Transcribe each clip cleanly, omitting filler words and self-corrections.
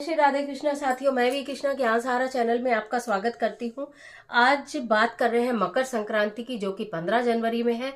श्री राधे कृष्णा साथियों, मैं भी कृष्णा के यहाँ सारा चैनल में आपका स्वागत करती हूँ। आज बात कर रहे हैं मकर संक्रांति की, जो कि 15 जनवरी में है।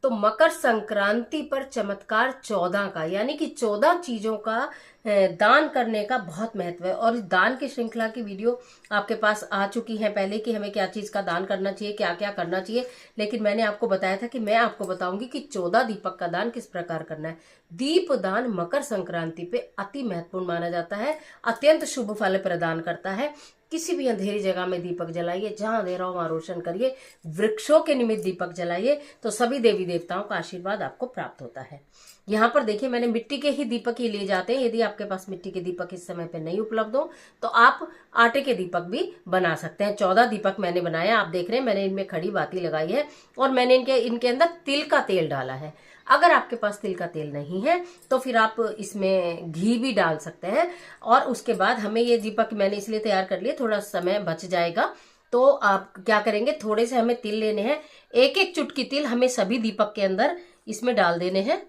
तो मकर संक्रांति पर चमत्कार 14 का, यानी कि 14 चीजों का दान करने का बहुत महत्व है। और इस दान की श्रृंखला की वीडियो आपके पास आ चुकी है पहले कि हमें क्या चीज का दान करना चाहिए, क्या क्या करना चाहिए। लेकिन मैंने आपको बताया था कि मैं आपको बताऊंगी कि 14 दीपक का दान किस प्रकार करना है। दीप दान मकर संक्रांति पे अति महत्वपूर्ण माना जाता है, अत्यंत शुभ फल प्रदान करता है। किसी भी अंधेरी जगह में दीपक जलाइए, जहां अंधेरा हो वहां रोशन करिए। वृक्षों के निमित्त दीपक जलाइए तो सभी देवी देवताओं का आशीर्वाद आपको प्राप्त होता है। यहाँ पर देखिए, मैंने मिट्टी के ही दीपक ही लिए जाते हैं। यदि आपके पास मिट्टी के दीपक इस समय पे नहीं उपलब्ध हो तो आप आटे के दीपक भी बना सकते हैं। 14 दीपक मैंने बनाए, आप देख रहे हैं। मैंने इनमें खड़ी बाती लगाई है और मैंने इनके अंदर तिल का तेल डाला है। अगर आपके पास तिल का तेल नहीं है तो फिर आप इसमें घी भी डाल सकते हैं। और उसके बाद हमें ये दीपक मैंने इसलिए तैयार कर लिए, थोड़ा समय बच जाएगा। तो आप क्या करेंगे, थोड़े से हमें तिल लेने हैं। एक एक चुटकी तिल हमें सभी दीपक के अंदर इसमें डाल देने हैं,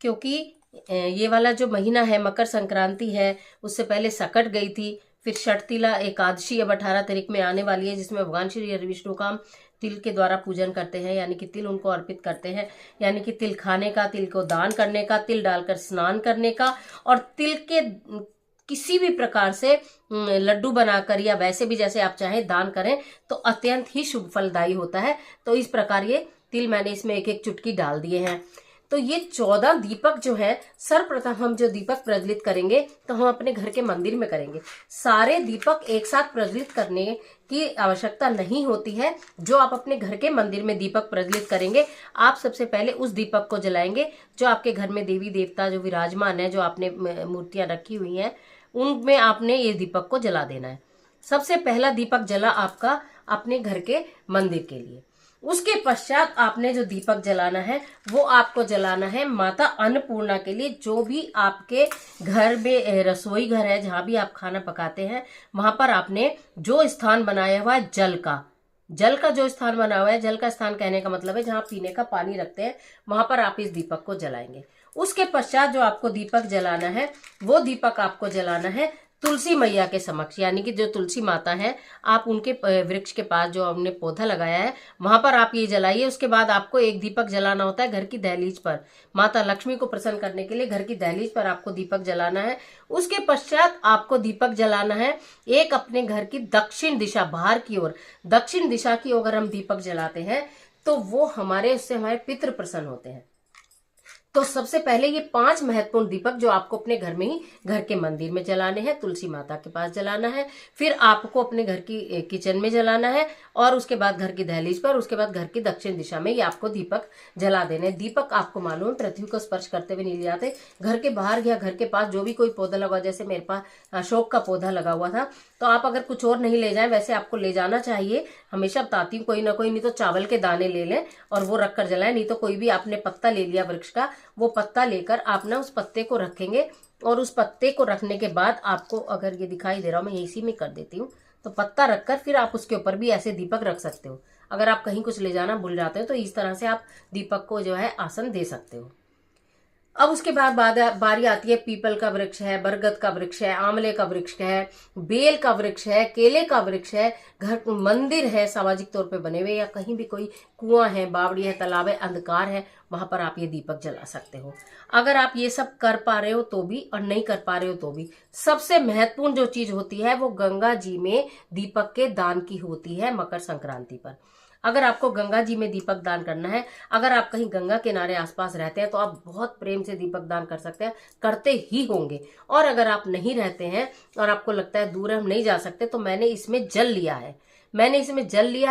क्योंकि ये वाला जो महीना है मकर संक्रांति है, उससे पहले सकट गई थी। फिर षटतिला एकादशी अब 18 तारीख में आने वाली है, जिसमें भगवान श्री हरि विष्णु का तिल के द्वारा पूजन करते हैं, यानी कि तिल उनको अर्पित करते हैं। यानी कि तिल खाने का, तिल को दान करने का, तिल डालकर स्नान करने का, और तिल के किसी भी प्रकार से लड्डू बनाकर या वैसे भी जैसे आप चाहें दान करें तो अत्यंत ही शुभ फलदायी होता है। तो इस प्रकार ये तिल मैंने इसमें एक एक चुटकी डाल दिए हैं। तो ये 14 दीपक जो है, सर्वप्रथम हम जो दीपक प्रज्वलित करेंगे तो हम अपने घर के मंदिर में करेंगे। सारे दीपक एक साथ प्रज्वलित करने की आवश्यकता नहीं होती है। जो आप अपने घर के मंदिर में दीपक प्रज्वलित करेंगे, आप सबसे पहले उस दीपक को जलाएंगे जो आपके घर में देवी देवता जो विराजमान है, जो आपने मूर्तियां रखी हुई हैं, उनमें आपने ये दीपक को जला देना है। सबसे पहला दीपक जला आपका अपने घर के मंदिर के लिए। उसके पश्चात आपने जो दीपक जलाना है वो आपको जलाना है माता अन्नपूर्णा के लिए। जो भी आपके घर में रसोई घर है, जहां भी आप खाना पकाते हैं, वहां पर आपने जो स्थान बनाया हुआ है जल का जो स्थान बना हुआ है, जल का स्थान कहने का मतलब है जहां पीने का पानी रखते हैं, वहां पर आप इस दीपक को जलाएंगे। उसके पश्चात जो आपको दीपक जलाना है, वो दीपक आपको जलाना है तुलसी मैया के समक्ष, यानी कि जो तुलसी माता है, आप उनके वृक्ष के पास जो हमने पौधा लगाया है वहां पर आप ये जलाइए। उसके बाद आपको एक दीपक जलाना होता है घर की दहलीज पर। माता लक्ष्मी को प्रसन्न करने के लिए घर की दहलीज पर आपको दीपक जलाना है। उसके पश्चात आपको दीपक जलाना है एक अपने घर की दक्षिण दिशा, बाहर की ओर, दक्षिण दिशा की अगर हम दीपक जलाते हैं तो वो उससे हमारे पितृ प्रसन्न होते हैं। तो सबसे पहले ये 5 महत्वपूर्ण दीपक जो आपको अपने घर में ही, घर के मंदिर में जलाने हैं, तुलसी माता के पास जलाना है, फिर आपको अपने घर की किचन में जलाना है, और उसके बाद घर की दहलीज पर, उसके बाद घर की दक्षिण दिशा में ये आपको दीपक जला देने। दीपक आपको मालूम है पृथ्वी को स्पर्श करते हुए नहीं ले जाते। घर के बाहर या घर के पास जो भी कोई पौधा लगा, जैसे मेरे पास अशोक का पौधा लगा हुआ था, तो आप अगर कुछ और नहीं ले जाए, वैसे आपको ले जाना चाहिए। हमेशा बताती हूँ, कोई ना कोई, नहीं तो चावल के दाने ले लें और वो रख कर जलाएं, नहीं तो कोई भी आपने पत्ता ले लिया वृक्ष का, वो पत्ता लेकर आप ना उस पत्ते को रखेंगे। और उस पत्ते को रखने के बाद आपको, अगर ये दिखाई दे रहा हो, मैं इसी में कर देती हूँ, तो पत्ता रखकर फिर आप उसके ऊपर भी ऐसे दीपक रख सकते हो। अगर आप कहीं कुछ ले जाना भूल जाते हो तो इस तरह से आप दीपक को जो है आसन दे सकते हो। अब उसके बाद बारी आती है, पीपल का वृक्ष है, बरगद का वृक्ष है, आंवले का वृक्ष है, बेल का वृक्ष है, केले का वृक्ष है, घर मंदिर है सामाजिक तौर पे बने हुए, या कहीं भी कोई कुआं है, बावड़ी है, तालाब है, अंधकार है, वहां पर आप ये दीपक जला सकते हो। अगर आप ये सब कर पा रहे हो तो भी, और नहीं कर पा रहे हो तो भी, सबसे महत्वपूर्ण जो चीज होती है वो गंगा जी में दीपक के दान की होती है मकर संक्रांति पर। अगर आपको गंगा जी में दीपक दान करना है, अगर आप कहीं गंगा किनारे आसपास रहते हैं तो आप बहुत प्रेम से दीपक दान कर सकते हैं, करते ही होंगे। और अगर आप नहीं रहते हैं और आपको लगता है दूर हम नहीं जा सकते, तो मैंने इसमें जल लिया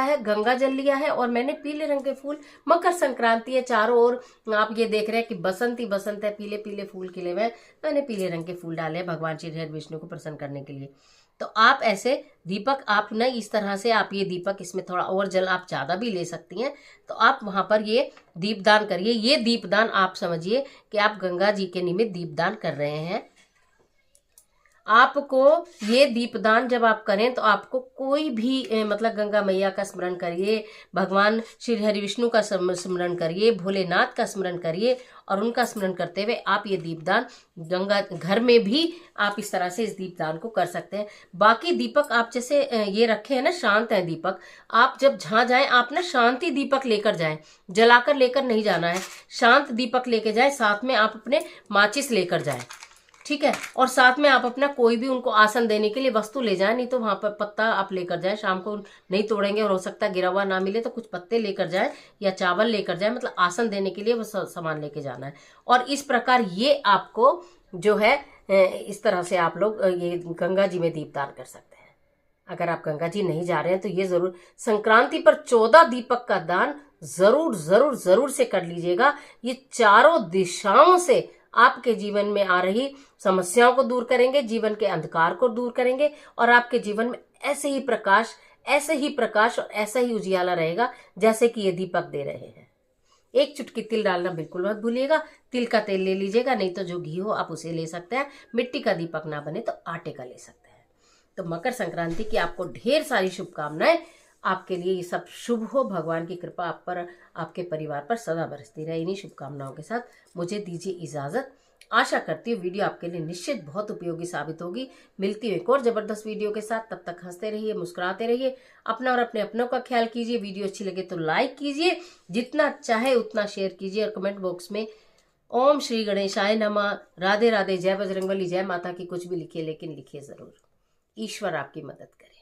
है, गंगा जल लिया है, और मैंने पीले रंग के फूल, मकर संक्रांति है, चारों ओर आप ये देख रहे हैं कि बसंत ही बसंत है, पीले पीले फूल खिले हुए हैं। मैंने पीले रंग के फूल डाले हैं भगवान श्री हरि विष्णु को प्रसन्न करने के लिए। तो आप ऐसे दीपक, आप न इस तरह से, आप ये दीपक, इसमें थोड़ा और जल आप ज्यादा भी ले सकती हैं, तो आप वहां पर ये दीपदान करिए। ये दीपदान आप समझिए कि आप गंगा जी के निमित्त दीपदान कर रहे हैं। आपको ये दीपदान जब आप करें तो आपको कोई भी मतलब गंगा मैया का स्मरण करिए, भगवान श्री हरि विष्णु का स्मरण करिए, भोलेनाथ का स्मरण करिए और उनका स्मरण करते हुए आप ये दीपदान गंगा घर में भी आप इस तरह से इस दीपदान को कर सकते हैं। बाकी दीपक आप जैसे ये रखे हैं ना, शांत है दीपक, आप जब जहाँ जाएं आप ना शांति दीपक लेकर जाएं, जलाकर लेकर नहीं जाना है, शांत दीपक लेके जाएं, साथ में आप अपने माचिस लेकर जाएं, ठीक है। और साथ में आप अपना कोई भी उनको आसन देने के लिए वस्तु ले जाएं, नहीं तो वहां पर पत्ता आप लेकर जाएं, शाम को नहीं तोड़ेंगे और हो सकता है गिरा हुआ ना मिले तो कुछ पत्ते लेकर जाएं या चावल लेकर जाएं, मतलब आसन देने के लिए वो सामान लेके जाना है। और इस प्रकार ये आपको जो है इस तरह से आप लोग ये गंगा जी में दीपदान कर सकते हैं। अगर आप गंगा जी नहीं जा रहे हैं तो ये जरूर संक्रांति पर 14 दीपक का दान जरूर जरूर जरूर से कर लीजिएगा। ये चारों दिशाओं से आपके जीवन में आ रही समस्याओं को दूर करेंगे, जीवन के अंधकार को दूर करेंगे और आपके जीवन में ऐसे ही प्रकाश और ऐसा ही उजियाला रहेगा जैसे कि ये दीपक दे रहे हैं। एक चुटकी तिल डालना बिल्कुल मत भूलिएगा। तिल का तेल ले लीजिएगा, नहीं तो जो घी हो आप उसे ले सकते हैं। मिट्टी का दीपक ना बने तो आटे का ले सकते हैं। तो मकर संक्रांति की आपको ढेर सारी शुभकामनाएं। आपके लिए ये सब शुभ हो, भगवान की कृपा आप पर, आपके परिवार पर सदा बरसती रहे। इन्हीं शुभकामनाओं के साथ मुझे दीजिए इजाजत। आशा करती हूँ वीडियो आपके लिए निश्चित बहुत उपयोगी साबित होगी। मिलती हूँ एक और जबरदस्त वीडियो के साथ। तब तक हंसते रहिए, मुस्कुराते रहिए, अपना और अपने अपनों का ख्याल कीजिए। वीडियो अच्छी लगे तो लाइक कीजिए, जितना चाहे उतना शेयर कीजिए और कमेंट बॉक्स में ओम श्री गणेशाय नमः, राधे राधे, जय बजरंगबली, जय माता की कुछ भी लिखिए, लेकिन लिखिए जरूर। ईश्वर आपकी मदद करे।